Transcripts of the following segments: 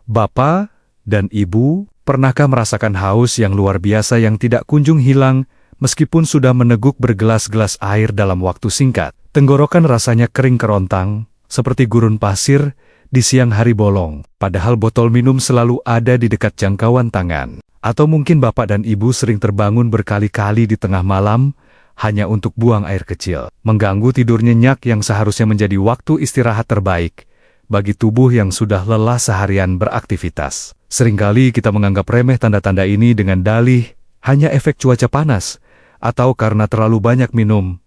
Bapak dan Ibu, pernahkah merasakan haus yang luar biasa yang tidak kunjung hilang meskipun sudah meneguk bergelas-gelas air dalam waktu singkat? Tenggorokan rasanya kering kerontang, seperti gurun pasir di siang hari bolong, padahal botol minum selalu ada di dekat jangkauan tangan. Atau mungkin Bapak dan Ibu sering terbangun berkali-kali di tengah malam hanya untuk buang air kecil, mengganggu tidur nyenyak yang seharusnya menjadi waktu istirahat terbaik bagi tubuh yang sudah lelah seharian beraktivitas. Seringkali kita menganggap remeh tanda-tanda ini dengan dalih hanya efek cuaca panas atau karena terlalu banyak minum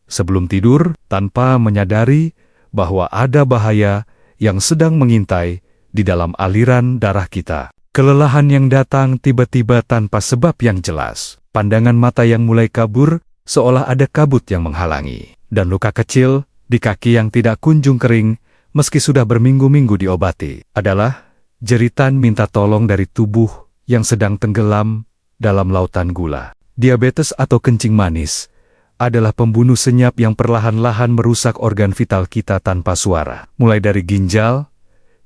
sebelum tidur, tanpa menyadari bahwa ada bahaya yang sedang mengintai di dalam aliran darah kita. Kelelahan yang datang tiba-tiba tanpa sebab yang jelas, pandangan mata yang mulai kabur seolah ada kabut yang menghalangi, dan luka kecil di kaki yang tidak kunjung kering meski sudah berminggu-minggu diobati, adalah jeritan minta tolong dari tubuh yang sedang tenggelam dalam lautan gula. Diabetes atau kencing manis adalah pembunuh senyap yang perlahan-lahan merusak organ vital kita tanpa suara, mulai dari ginjal,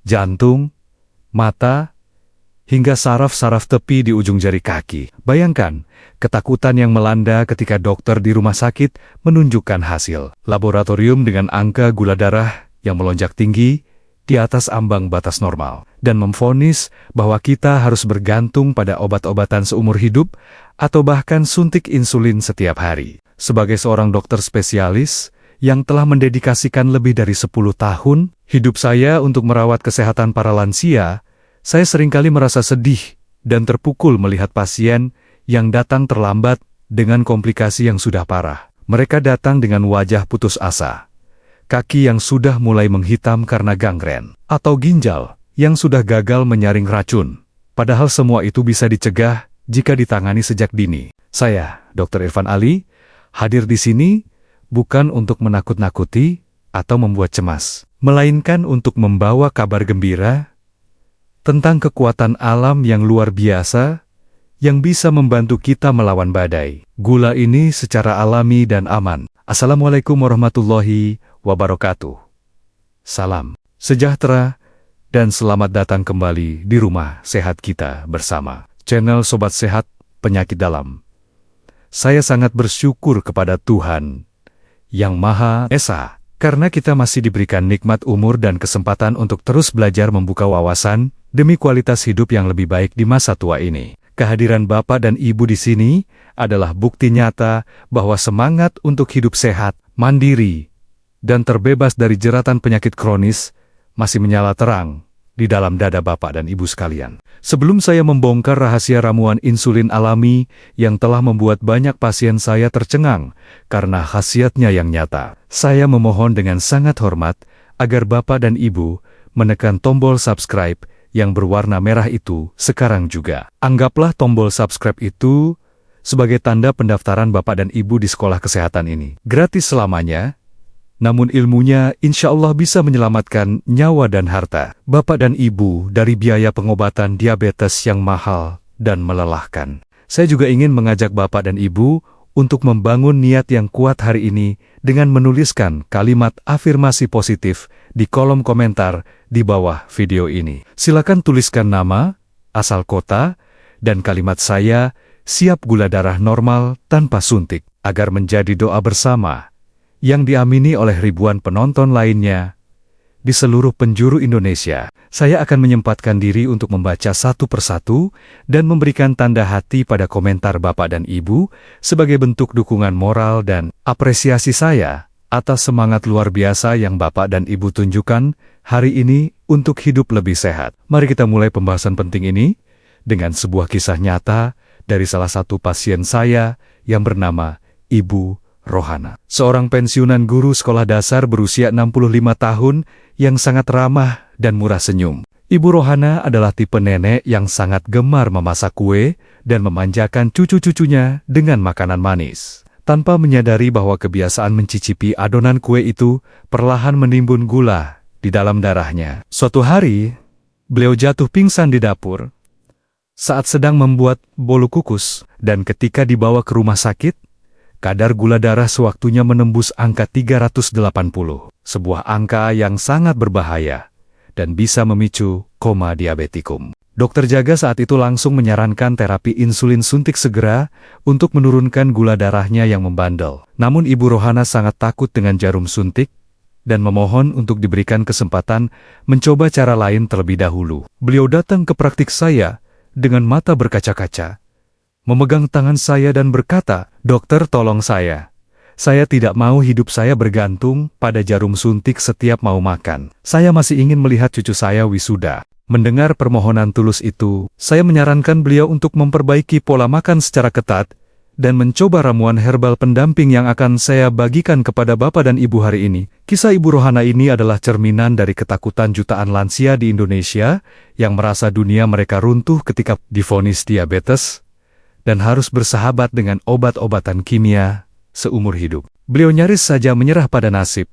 jantung, mata, hingga saraf-saraf tepi di ujung jari kaki. Bayangkan ketakutan yang melanda ketika dokter di rumah sakit menunjukkan hasil laboratorium dengan angka gula darah yang melonjak tinggi di atas ambang batas normal, dan memvonis bahwa kita harus bergantung pada obat-obatan seumur hidup atau bahkan suntik insulin setiap hari. Sebagai seorang dokter spesialis yang telah mendedikasikan lebih dari 10 tahun hidup saya untuk merawat kesehatan para lansia, saya seringkali merasa sedih dan terpukul melihat pasien yang datang terlambat dengan komplikasi yang sudah parah. Mereka datang dengan wajah putus asa, kaki yang sudah mulai menghitam karena gangren, atau ginjal yang sudah gagal menyaring racun. Padahal semua itu bisa dicegah jika ditangani sejak dini. Saya, Dr. Irfan Ali, hadir di sini bukan untuk menakut-nakuti atau membuat cemas, melainkan untuk membawa kabar gembira tentang kekuatan alam yang luar biasa yang bisa membantu kita melawan badai gula ini secara alami dan aman. Assalamualaikum warahmatullahi wabarakatuh. Salam sejahtera dan selamat datang kembali di Rumah Sehat Kita Bersama, channel Sobat Sehat Penyakit Dalam. Saya sangat bersyukur kepada Tuhan Yang Maha Esa karena kita masih diberikan nikmat umur dan kesempatan untuk terus belajar membuka wawasan demi kualitas hidup yang lebih baik di masa tua ini. Kehadiran Bapak dan Ibu di sini adalah bukti nyata bahwa semangat untuk hidup sehat, mandiri, dan terbebas dari jeratan penyakit kronis masih menyala terang di dalam dada Bapak dan Ibu sekalian. Sebelum saya membongkar rahasia ramuan insulin alami yang telah membuat banyak pasien saya tercengang karena khasiatnya yang nyata, saya memohon dengan sangat hormat agar Bapak dan Ibu menekan tombol subscribe yang berwarna merah itu sekarang juga. Anggaplah tombol subscribe itu sebagai tanda pendaftaran Bapak dan Ibu di sekolah kesehatan ini. Gratis selamanya, namun ilmunya insya Allah bisa menyelamatkan nyawa dan harta Bapak dan Ibu dari biaya pengobatan diabetes yang mahal dan melelahkan. Saya juga ingin mengajak Bapak dan Ibu untuk membangun niat yang kuat hari ini dengan menuliskan kalimat afirmasi positif di kolom komentar di bawah video ini. Silakan tuliskan nama, asal kota, dan kalimat saya siap gula darah normal tanpa suntik, agar menjadi doa bersama yang diamini oleh ribuan penonton lainnya di seluruh penjuru Indonesia. Saya akan menyempatkan diri untuk membaca satu persatu dan memberikan tanda hati pada komentar Bapak dan Ibu sebagai bentuk dukungan moral dan apresiasi saya atas semangat luar biasa yang Bapak dan Ibu tunjukkan hari ini untuk hidup lebih sehat. Mari kita mulai pembahasan penting ini dengan sebuah kisah nyata dari salah satu pasien saya yang bernama Ibu Rohana, seorang pensiunan guru sekolah dasar berusia 65 tahun yang sangat ramah dan murah senyum. Ibu Rohana adalah tipe nenek yang sangat gemar memasak kue dan memanjakan cucu-cucunya dengan makanan manis, tanpa menyadari bahwa kebiasaan mencicipi adonan kue itu perlahan menimbun gula di dalam darahnya. Suatu hari, beliau jatuh pingsan di dapur saat sedang membuat bolu kukus, dan ketika dibawa ke rumah sakit, kadar gula darah sewaktunya menembus angka 380, sebuah angka yang sangat berbahaya dan bisa memicu koma diabetikum. Dokter jaga saat itu langsung menyarankan terapi insulin suntik segera untuk menurunkan gula darahnya yang membandel. Namun Ibu Rohana sangat takut dengan jarum suntik dan memohon untuk diberikan kesempatan mencoba cara lain terlebih dahulu. Beliau datang ke praktik saya dengan mata berkaca-kaca, memegang tangan saya dan berkata, "Dokter, tolong saya. Saya tidak mau hidup saya bergantung pada jarum suntik setiap mau makan. Saya masih ingin melihat cucu saya wisuda." Mendengar permohonan tulus itu, saya menyarankan beliau untuk memperbaiki pola makan secara ketat dan mencoba ramuan herbal pendamping yang akan saya bagikan kepada Bapak dan Ibu hari ini. Kisah Ibu Rohana ini adalah cerminan dari ketakutan jutaan lansia di Indonesia yang merasa dunia mereka runtuh ketika divonis diabetes dan harus bersahabat dengan obat-obatan kimia seumur hidup. Beliau nyaris saja menyerah pada nasib.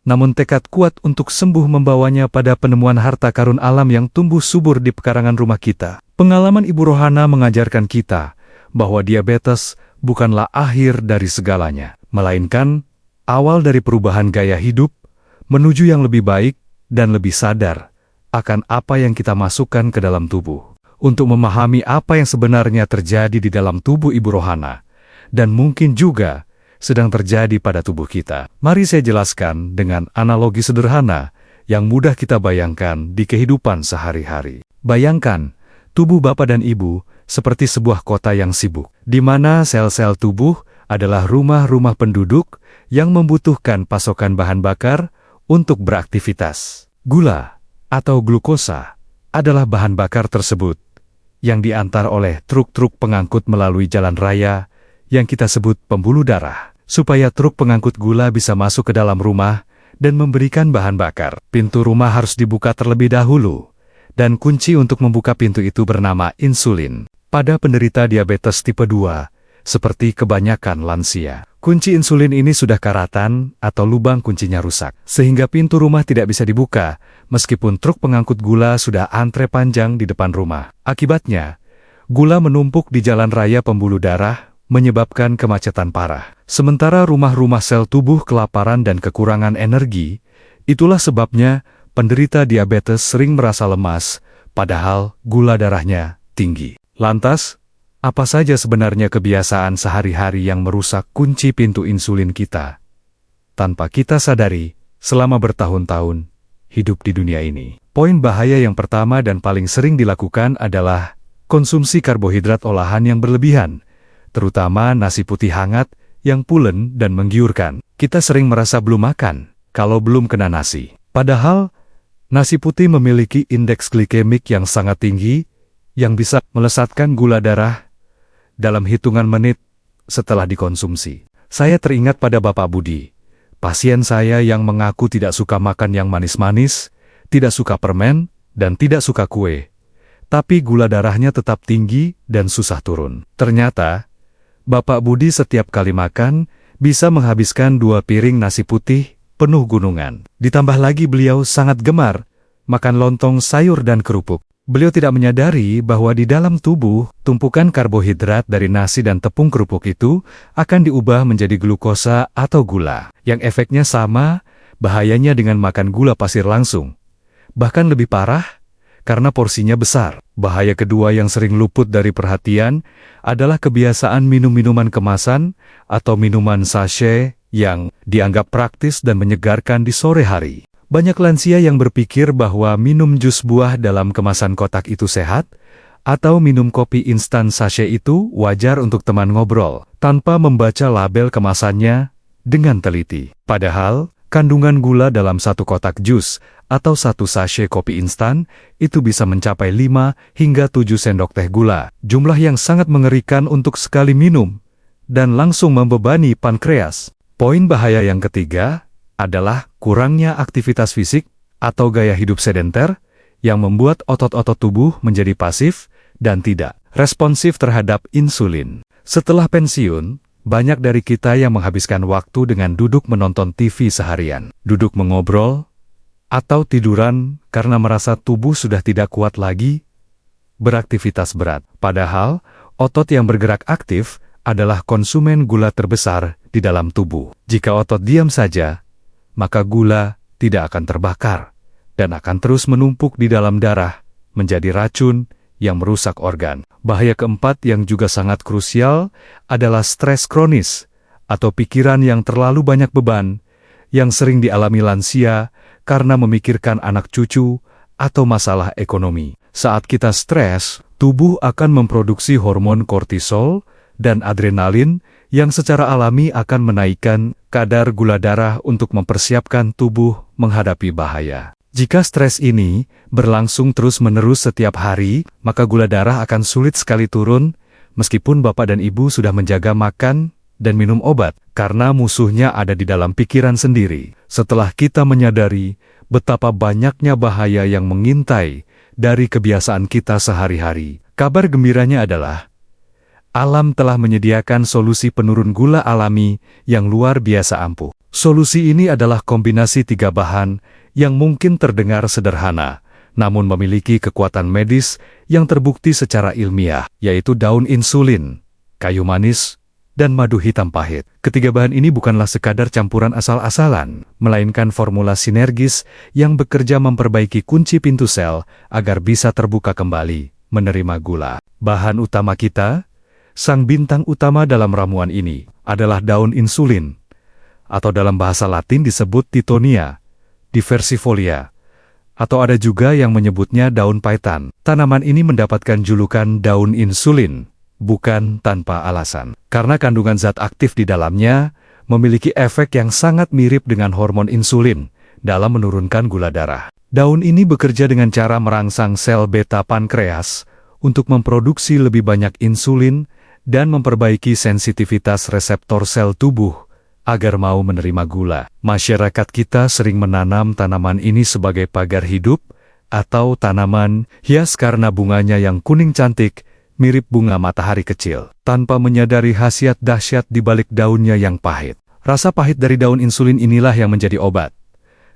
Namun tekad kuat untuk sembuh membawanya pada penemuan harta karun alam yang tumbuh subur di pekarangan rumah kita. Pengalaman Ibu Rohana mengajarkan kita bahwa diabetes bukanlah akhir dari segalanya, melainkan awal dari perubahan gaya hidup menuju yang lebih baik dan lebih sadar akan apa yang kita masukkan ke dalam tubuh. Untuk memahami apa yang sebenarnya terjadi di dalam tubuh Ibu Rohana, dan mungkin juga sedang terjadi pada tubuh kita. Mari saya jelaskan dengan analogi sederhana yang mudah kita bayangkan di kehidupan sehari-hari. Bayangkan, tubuh Bapak dan Ibu seperti sebuah kota yang sibuk, di mana sel-sel tubuh adalah rumah-rumah penduduk yang membutuhkan pasokan bahan bakar untuk beraktivitas. Gula atau glukosa adalah bahan bakar tersebut yang diantar oleh truk-truk pengangkut melalui jalan raya yang kita sebut pembuluh darah. Supaya truk pengangkut gula bisa masuk ke dalam rumah dan memberikan bahan bakar, pintu rumah harus dibuka terlebih dahulu, dan kunci untuk membuka pintu itu bernama insulin. Pada penderita diabetes tipe 2, seperti kebanyakan lansia, kunci insulin ini sudah karatan atau lubang kuncinya rusak, sehingga pintu rumah tidak bisa dibuka, meskipun truk pengangkut gula sudah antre panjang di depan rumah. Akibatnya, gula menumpuk di jalan raya pembuluh darah, menyebabkan kemacetan parah. Sementara rumah-rumah sel tubuh kelaparan dan kekurangan energi, itulah sebabnya penderita diabetes sering merasa lemas, padahal gula darahnya tinggi. Lantas, apa saja sebenarnya kebiasaan sehari-hari yang merusak kunci pintu insulin kita? Tanpa kita sadari, selama bertahun-tahun hidup di dunia ini. Poin bahaya yang pertama dan paling sering dilakukan adalah konsumsi karbohidrat olahan yang berlebihan, terutama nasi putih hangat yang pulen dan menggiurkan. Kita sering merasa belum makan kalau belum kena nasi. Padahal, nasi putih memiliki indeks glikemik yang sangat tinggi yang bisa melesatkan gula darah dalam hitungan menit setelah dikonsumsi. Saya teringat pada Bapak Budi, pasien saya yang mengaku tidak suka makan yang manis-manis, tidak suka permen, dan tidak suka kue. Tapi gula darahnya tetap tinggi dan susah turun. Ternyata, Bapak Budi setiap kali makan bisa menghabiskan 2 piring nasi putih penuh gunungan. Ditambah lagi beliau sangat gemar makan lontong sayur dan kerupuk. Beliau tidak menyadari bahwa di dalam tubuh, tumpukan karbohidrat dari nasi dan tepung kerupuk itu akan diubah menjadi glukosa atau gula, yang efeknya sama bahayanya dengan makan gula pasir langsung. Bahkan lebih parah, karena porsinya besar. Bahaya kedua yang sering luput dari perhatian adalah kebiasaan minum minuman kemasan atau minuman sachet yang dianggap praktis dan menyegarkan di sore hari. Banyak lansia yang berpikir bahwa minum jus buah dalam kemasan kotak itu sehat, atau minum kopi instan sachet itu wajar untuk teman ngobrol, tanpa membaca label kemasannya dengan teliti. Padahal, kandungan gula dalam satu kotak jus atau satu sachet kopi instan itu bisa mencapai 5 hingga 7 sendok teh gula, jumlah yang sangat mengerikan untuk sekali minum, dan langsung membebani pankreas. Poin bahaya yang ketiga adalah kurangnya aktivitas fisik atau gaya hidup sedenter yang membuat otot-otot tubuh menjadi pasif dan tidak responsif terhadap insulin. Setelah pensiun, banyak dari kita yang menghabiskan waktu dengan duduk menonton TV seharian, duduk mengobrol, atau tiduran karena merasa tubuh sudah tidak kuat lagi beraktivitas berat. Padahal, otot yang bergerak aktif adalah konsumen gula terbesar di dalam tubuh. Jika otot diam saja, maka gula tidak akan terbakar dan akan terus menumpuk di dalam darah menjadi racun yang merusak organ. Bahaya keempat yang juga sangat krusial adalah stres kronis atau pikiran yang terlalu banyak beban yang sering dialami lansia karena memikirkan anak cucu atau masalah ekonomi. Saat kita stres, tubuh akan memproduksi hormon kortisol dan adrenalin yang secara alami akan menaikkan kadar gula darah untuk mempersiapkan tubuh menghadapi bahaya. Jika stres ini berlangsung terus-menerus setiap hari, maka gula darah akan sulit sekali turun, meskipun Bapak dan Ibu sudah menjaga makan dan minum obat, karena musuhnya ada di dalam pikiran sendiri. Setelah kita menyadari betapa banyaknya bahaya yang mengintai dari kebiasaan kita sehari-hari, kabar gembiranya adalah alam telah menyediakan solusi penurun gula alami yang luar biasa ampuh. Solusi ini adalah kombinasi 3 bahan yang mungkin terdengar sederhana, namun memiliki kekuatan medis yang terbukti secara ilmiah, yaitu daun insulin, kayu manis, dan madu hitam pahit. Ketiga bahan ini bukanlah sekadar campuran asal-asalan, melainkan formula sinergis yang bekerja memperbaiki kunci pintu sel agar bisa terbuka kembali, menerima gula. Bahan utama kita, sang bintang utama dalam ramuan ini, adalah daun insulin, atau dalam bahasa Latin disebut Tithonia diversifolia, atau ada juga yang menyebutnya daun paitan. Tanaman ini mendapatkan julukan daun insulin, bukan tanpa alasan, karena kandungan zat aktif di dalamnya memiliki efek yang sangat mirip dengan hormon insulin dalam menurunkan gula darah. Daun ini bekerja dengan cara merangsang sel beta pankreas untuk memproduksi lebih banyak insulin dan memperbaiki sensitivitas reseptor sel tubuh agar mau menerima gula. Masyarakat kita sering menanam tanaman ini sebagai pagar hidup atau tanaman hias karena bunganya yang kuning cantik, mirip bunga matahari kecil, tanpa menyadari khasiat dahsyat di balik daunnya yang pahit. Rasa pahit dari daun insulin inilah yang menjadi obat,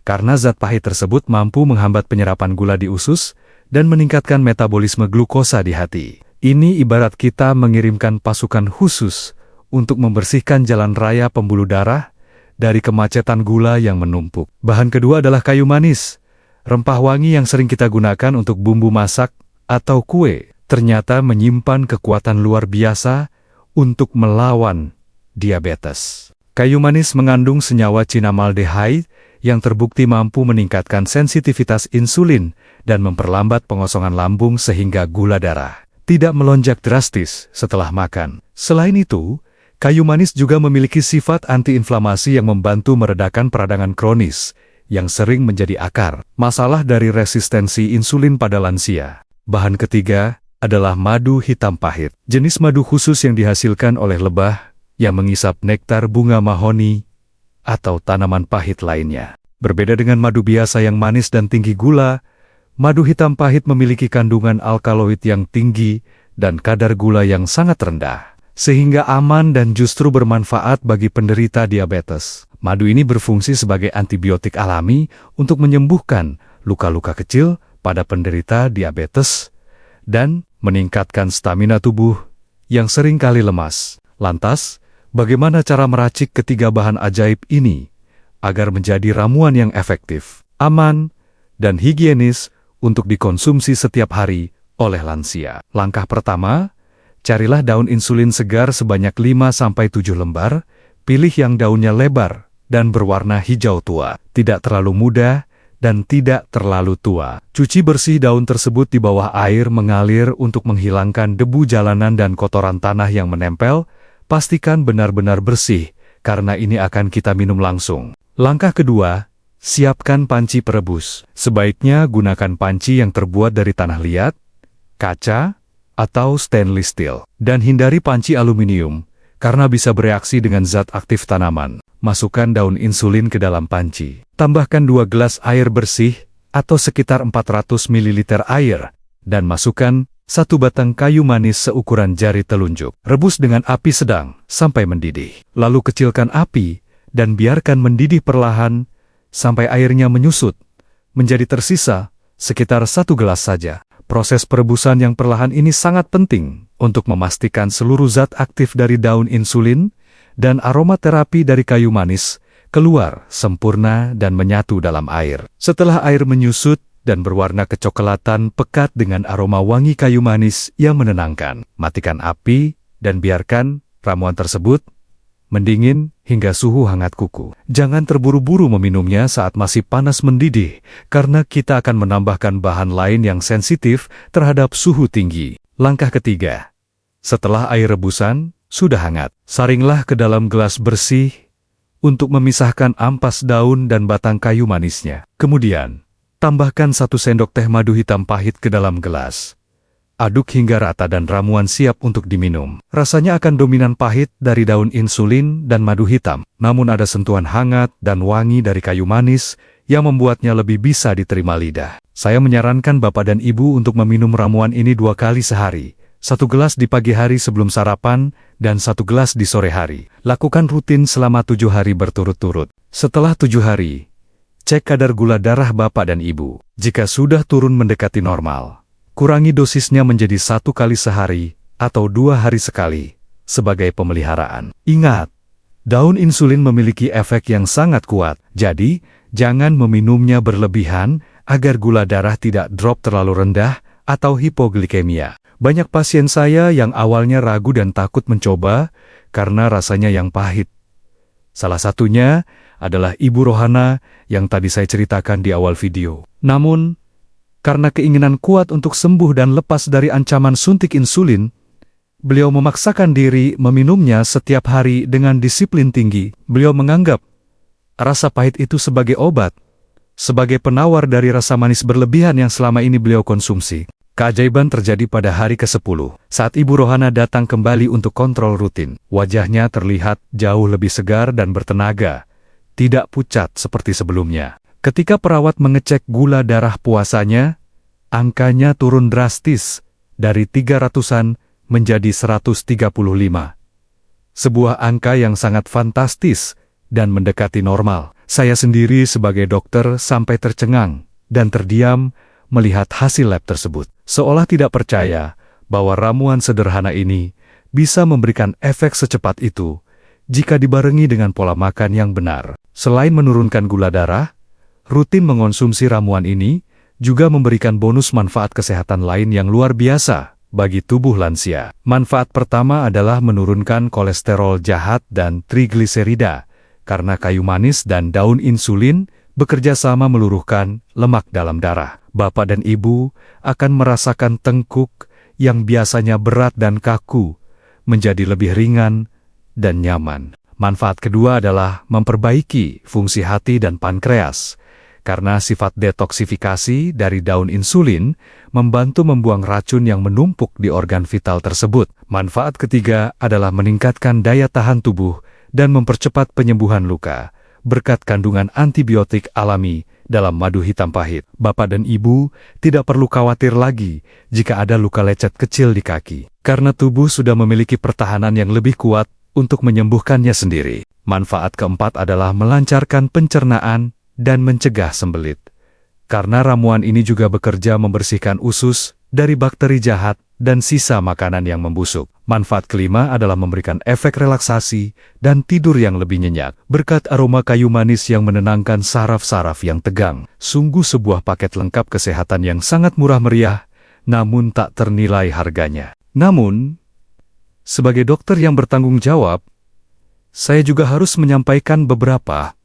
karena zat pahit tersebut mampu menghambat penyerapan gula di usus dan meningkatkan metabolisme glukosa di hati. Ini ibarat kita mengirimkan pasukan khusus untuk membersihkan jalan raya pembuluh darah dari kemacetan gula yang menumpuk. Bahan kedua adalah kayu manis, rempah wangi yang sering kita gunakan untuk bumbu masak atau kue, ternyata menyimpan kekuatan luar biasa untuk melawan diabetes. Kayu manis mengandung senyawa cinnamaldehyde yang terbukti mampu meningkatkan sensitivitas insulin dan memperlambat pengosongan lambung sehingga gula darah tidak melonjak drastis setelah makan. Selain itu, kayu manis juga memiliki sifat antiinflamasi yang membantu meredakan peradangan kronis yang sering menjadi akar masalah dari resistensi insulin pada lansia. Bahan ketiga adalah madu hitam pahit, jenis madu khusus yang dihasilkan oleh lebah yang mengisap nektar bunga mahoni atau tanaman pahit lainnya. Berbeda dengan madu biasa yang manis dan tinggi gula, madu hitam pahit memiliki kandungan alkaloid yang tinggi dan kadar gula yang sangat rendah, sehingga aman dan justru bermanfaat bagi penderita diabetes. Madu ini berfungsi sebagai antibiotik alami untuk menyembuhkan luka-luka kecil pada penderita diabetes dan meningkatkan stamina tubuh yang seringkali lemas. Lantas, bagaimana cara meracik ketiga bahan ajaib ini agar menjadi ramuan yang efektif, aman, dan higienis untuk dikonsumsi setiap hari oleh lansia? Langkah pertama, carilah daun insulin segar sebanyak 5-7 lembar, pilih yang daunnya lebar dan berwarna hijau tua, tidak terlalu muda dan tidak terlalu tua. Cuci bersih daun tersebut di bawah air mengalir untuk menghilangkan debu jalanan dan kotoran tanah yang menempel. Pastikan benar-benar bersih, karena ini akan kita minum langsung. Langkah kedua, siapkan panci perebus. Sebaiknya gunakan panci yang terbuat dari tanah liat, kaca, atau stainless steel. Dan hindari panci aluminium, karena bisa bereaksi dengan zat aktif tanaman. Masukkan daun insulin ke dalam panci. Tambahkan 2 gelas air bersih, atau sekitar 400 ml air, dan masukkan 1 batang kayu manis seukuran jari telunjuk. Rebus dengan api sedang sampai mendidih. Lalu kecilkan api dan biarkan mendidih perlahan sampai airnya menyusut. Menjadi tersisa sekitar 1 gelas saja. Proses perebusan yang perlahan ini sangat penting untuk memastikan seluruh zat aktif dari daun insulin dan aromaterapi dari kayu manis keluar sempurna dan menyatu dalam air. Setelah air menyusut dan berwarna kecoklatan pekat dengan aroma wangi kayu manis yang menenangkan. Matikan api dan biarkan ramuan tersebut mendingin hingga suhu hangat kuku. Jangan terburu-buru meminumnya saat masih panas mendidih, karena kita akan menambahkan bahan lain yang sensitif terhadap suhu tinggi. Langkah ketiga. Setelah air rebusan sudah hangat, saringlah ke dalam gelas bersih untuk memisahkan ampas daun dan batang kayu manisnya. Kemudian, tambahkan 1 sendok teh madu hitam pahit ke dalam gelas. Aduk hingga rata dan ramuan siap untuk diminum. Rasanya akan dominan pahit dari daun insulin dan madu hitam, namun ada sentuhan hangat dan wangi dari kayu manis yang membuatnya lebih bisa diterima lidah. Saya menyarankan Bapak dan Ibu untuk meminum ramuan ini 2 kali sehari. 1 gelas di pagi hari sebelum sarapan dan 1 gelas di sore hari. Lakukan rutin selama 7 hari berturut-turut. Setelah 7 hari, cek kadar gula darah Bapak dan Ibu. Jika sudah turun mendekati normal, kurangi dosisnya menjadi 1 kali sehari atau 2 hari sekali sebagai pemeliharaan. Ingat, daun insulin memiliki efek yang sangat kuat, jadi jangan meminumnya berlebihan agar gula darah tidak drop terlalu rendah atau hipoglikemia. Banyak pasien saya yang awalnya ragu dan takut mencoba karena rasanya yang pahit. Salah satunya adalah Ibu Rohana yang tadi saya ceritakan di awal video. Namun, karena keinginan kuat untuk sembuh dan lepas dari ancaman suntik insulin, beliau memaksakan diri meminumnya setiap hari dengan disiplin tinggi. Beliau menganggap rasa pahit itu sebagai obat, sebagai penawar dari rasa manis berlebihan yang selama ini beliau konsumsi. Keajaiban terjadi pada hari ke-10, saat Ibu Rohana datang kembali untuk kontrol rutin. Wajahnya terlihat jauh lebih segar dan bertenaga, tidak pucat seperti sebelumnya. Ketika perawat mengecek gula darah puasanya, angkanya turun drastis dari 300-an menjadi 135. Sebuah angka yang sangat fantastis dan mendekati normal. Saya sendiri sebagai dokter sampai tercengang dan terdiam melihat hasil lab tersebut. Seolah tidak percaya bahwa ramuan sederhana ini bisa memberikan efek secepat itu jika dibarengi dengan pola makan yang benar. Selain menurunkan gula darah, rutin mengonsumsi ramuan ini juga memberikan bonus manfaat kesehatan lain yang luar biasa bagi tubuh lansia. Manfaat pertama adalah menurunkan kolesterol jahat dan trigliserida, karena kayu manis dan daun insulin bekerja sama meluruhkan lemak dalam darah. Bapak dan Ibu akan merasakan tengkuk yang biasanya berat dan kaku menjadi lebih ringan dan nyaman. Manfaat kedua adalah memperbaiki fungsi hati dan pankreas, karena sifat detoksifikasi dari daun insulin membantu membuang racun yang menumpuk di organ vital tersebut. Manfaat ketiga adalah meningkatkan daya tahan tubuh dan mempercepat penyembuhan luka berkat kandungan antibiotik alami dalam madu hitam pahit. Bapak dan Ibu tidak perlu khawatir lagi jika ada luka lecet kecil di kaki, karena tubuh sudah memiliki pertahanan yang lebih kuat untuk menyembuhkannya sendiri. Manfaat keempat adalah melancarkan pencernaan dan mencegah sembelit, karena ramuan ini juga bekerja membersihkan usus dari bakteri jahat dan sisa makanan yang membusuk. Manfaat kelima adalah memberikan efek relaksasi dan tidur yang lebih nyenyak, berkat aroma kayu manis yang menenangkan saraf-saraf yang tegang. Sungguh sebuah paket lengkap kesehatan yang sangat murah meriah, namun tak ternilai harganya. Namun, sebagai dokter yang bertanggung jawab, saya juga harus menyampaikan beberapa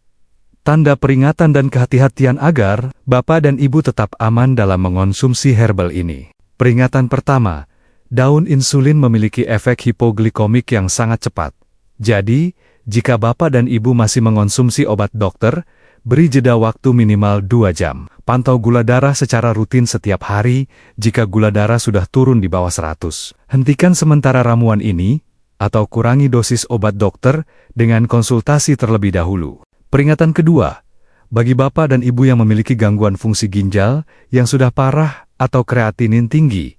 tanda peringatan dan kehati-hatian agar Bapak dan Ibu tetap aman dalam mengonsumsi herbal ini. Peringatan pertama, daun insulin memiliki efek hipoglikemik yang sangat cepat. Jadi, jika Bapak dan Ibu masih mengonsumsi obat dokter, beri jeda waktu minimal 2 jam. Pantau gula darah secara rutin setiap hari jika gula darah sudah turun di bawah 100. Hentikan sementara ramuan ini, atau kurangi dosis obat dokter dengan konsultasi terlebih dahulu. Peringatan kedua, bagi Bapak dan Ibu yang memiliki gangguan fungsi ginjal yang sudah parah atau kreatinin tinggi,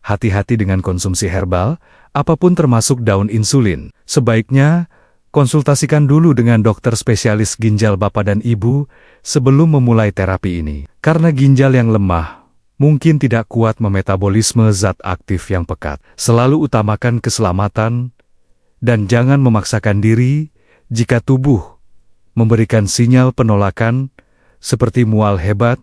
hati-hati dengan konsumsi herbal, apapun termasuk daun insulin. Sebaiknya, konsultasikan dulu dengan dokter spesialis ginjal Bapak dan Ibu sebelum memulai terapi ini. Karena ginjal yang lemah mungkin tidak kuat memetabolisme zat aktif yang pekat. Selalu utamakan keselamatan dan jangan memaksakan diri jika tubuh memberikan sinyal penolakan seperti mual hebat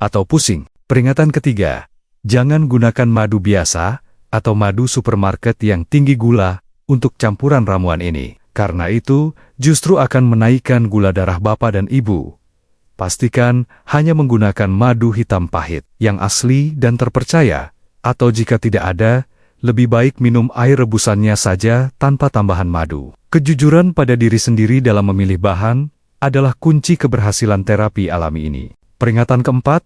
atau pusing. Peringatan ketiga, jangan gunakan madu biasa atau madu supermarket yang tinggi gula untuk campuran ramuan ini. Karena itu, justru akan menaikkan gula darah Bapak dan Ibu. Pastikan hanya menggunakan madu hitam pahit yang asli dan terpercaya, atau jika tidak ada, lebih baik minum air rebusannya saja tanpa tambahan madu. Kejujuran pada diri sendiri dalam memilih bahan adalah kunci keberhasilan terapi alami ini. Peringatan keempat,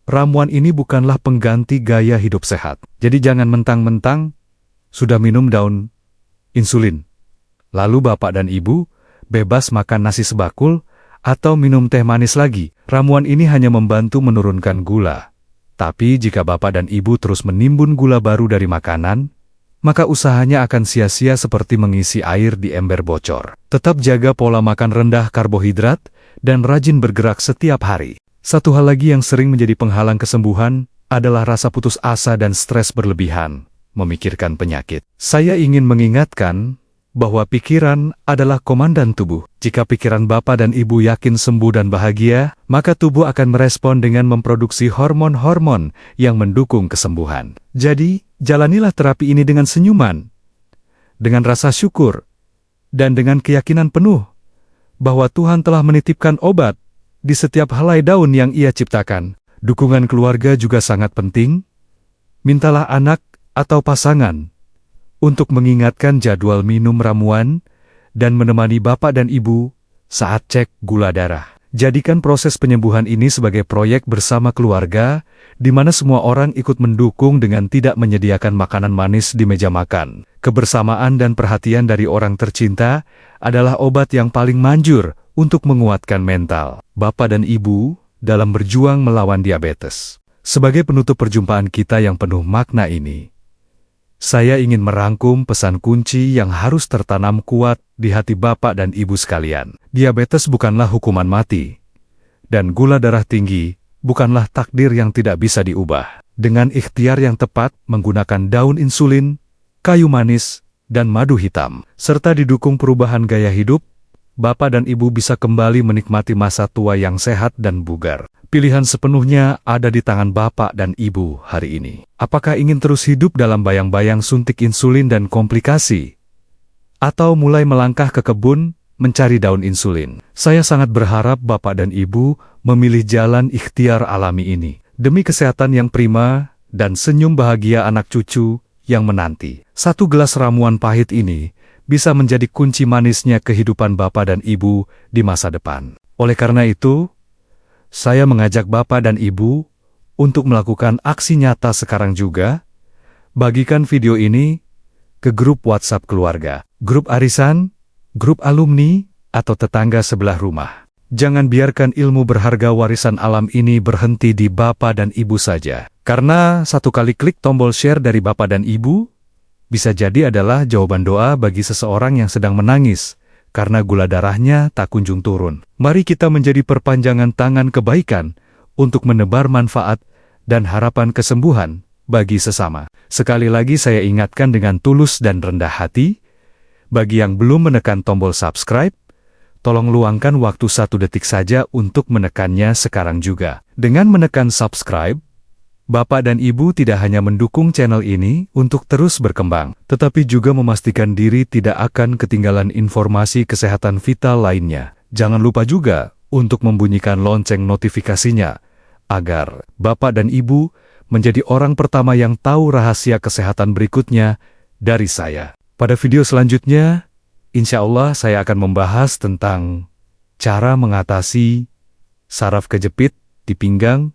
ramuan ini bukanlah pengganti gaya hidup sehat. Jadi jangan mentang-mentang sudah minum daun insulin, lalu Bapak dan Ibu bebas makan nasi sebakul atau minum teh manis lagi. Ramuan ini hanya membantu menurunkan gula. Tapi jika Bapak dan Ibu terus menimbun gula baru dari makanan, maka usahanya akan sia-sia seperti mengisi air di ember bocor. Tetap jaga pola makan rendah karbohidrat dan rajin bergerak setiap hari. Satu hal lagi yang sering menjadi penghalang kesembuhan adalah rasa putus asa dan stres berlebihan, memikirkan penyakit. Saya ingin mengingatkan bahwa pikiran adalah komandan tubuh. Jika pikiran Bapak dan Ibu yakin sembuh dan bahagia, maka tubuh akan merespon dengan memproduksi hormon-hormon yang mendukung kesembuhan. Jadi, jalanilah terapi ini dengan senyuman, dengan rasa syukur, dan dengan keyakinan penuh bahwa Tuhan telah menitipkan obat di setiap helai daun yang Ia ciptakan. Dukungan keluarga juga sangat penting. Mintalah anak atau pasangan untuk mengingatkan jadwal minum ramuan dan menemani Bapak dan Ibu saat cek gula darah. Jadikan proses penyembuhan ini sebagai proyek bersama keluarga, di mana semua orang ikut mendukung dengan tidak menyediakan makanan manis di meja makan. Kebersamaan dan perhatian dari orang tercinta adalah obat yang paling manjur untuk menguatkan mental Bapak dan Ibu dalam berjuang melawan diabetes. Sebagai penutup perjumpaan kita yang penuh makna ini, saya ingin merangkum pesan kunci yang harus tertanam kuat di hati Bapak dan Ibu sekalian. Diabetes bukanlah hukuman mati, dan gula darah tinggi bukanlah takdir yang tidak bisa diubah. Dengan ikhtiar yang tepat menggunakan daun insulin, kayu manis, dan madu hitam, serta didukung perubahan gaya hidup, Bapak dan Ibu bisa kembali menikmati masa tua yang sehat dan bugar. Pilihan sepenuhnya ada di tangan Bapak dan Ibu hari ini. Apakah ingin terus hidup dalam bayang-bayang suntik insulin dan komplikasi? Atau mulai melangkah ke kebun mencari daun insulin? Saya sangat berharap Bapak dan Ibu memilih jalan ikhtiar alami ini, demi kesehatan yang prima dan senyum bahagia anak cucu yang menanti. Satu gelas ramuan pahit ini bisa menjadi kunci manisnya kehidupan Bapak dan Ibu di masa depan. Oleh karena itu, saya mengajak Bapak dan Ibu untuk melakukan aksi nyata sekarang juga. Bagikan video ini ke grup WhatsApp keluarga, grup arisan, grup alumni, atau tetangga sebelah rumah. Jangan biarkan ilmu berharga warisan alam ini berhenti di Bapak dan Ibu saja. Karena satu kali klik tombol share dari Bapak dan Ibu, bisa jadi adalah jawaban doa bagi seseorang yang sedang menangis karena gula darahnya tak kunjung turun. Mari kita menjadi perpanjangan tangan kebaikan untuk menebar manfaat dan harapan kesembuhan bagi sesama. Sekali lagi saya ingatkan dengan tulus dan rendah hati, bagi yang belum menekan tombol subscribe, tolong luangkan waktu 1 detik saja untuk menekannya sekarang juga. Dengan menekan subscribe, Bapak dan Ibu tidak hanya mendukung channel ini untuk terus berkembang, tetapi juga memastikan diri tidak akan ketinggalan informasi kesehatan vital lainnya. Jangan lupa juga untuk membunyikan lonceng notifikasinya, agar Bapak dan Ibu menjadi orang pertama yang tahu rahasia kesehatan berikutnya dari saya. Pada video selanjutnya, insya Allah saya akan membahas tentang cara mengatasi saraf kejepit di pinggang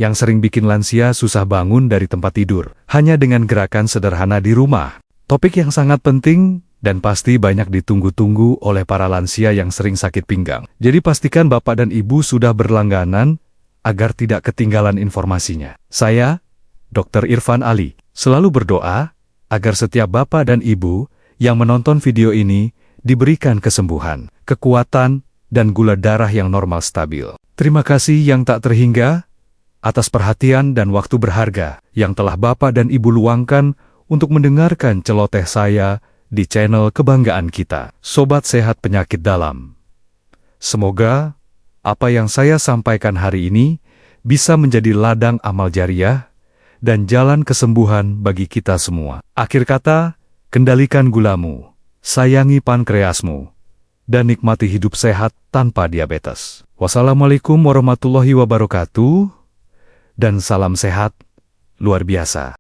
yang sering bikin lansia susah bangun dari tempat tidur, hanya dengan gerakan sederhana di rumah. Topik yang sangat penting dan pasti banyak ditunggu-tunggu oleh para lansia yang sering sakit pinggang. Jadi pastikan Bapak dan Ibu sudah berlangganan agar tidak ketinggalan informasinya. Saya, Dr. Irfan Ali, selalu berdoa agar setiap Bapak dan Ibu yang menonton video ini diberikan kesembuhan, kekuatan, dan gula darah yang normal stabil. Terima kasih yang tak terhingga atas perhatian dan waktu berharga yang telah Bapak dan Ibu luangkan untuk mendengarkan celoteh saya di channel kebanggaan kita, Sobat Sehat Penyakit Dalam. Semoga apa yang saya sampaikan hari ini bisa menjadi ladang amal jariah dan jalan kesembuhan bagi kita semua. Akhir kata, kendalikan gulamu, sayangi pankreasmu, dan nikmati hidup sehat tanpa diabetes. Wassalamualaikum warahmatullahi wabarakatuh, dan salam sehat luar biasa.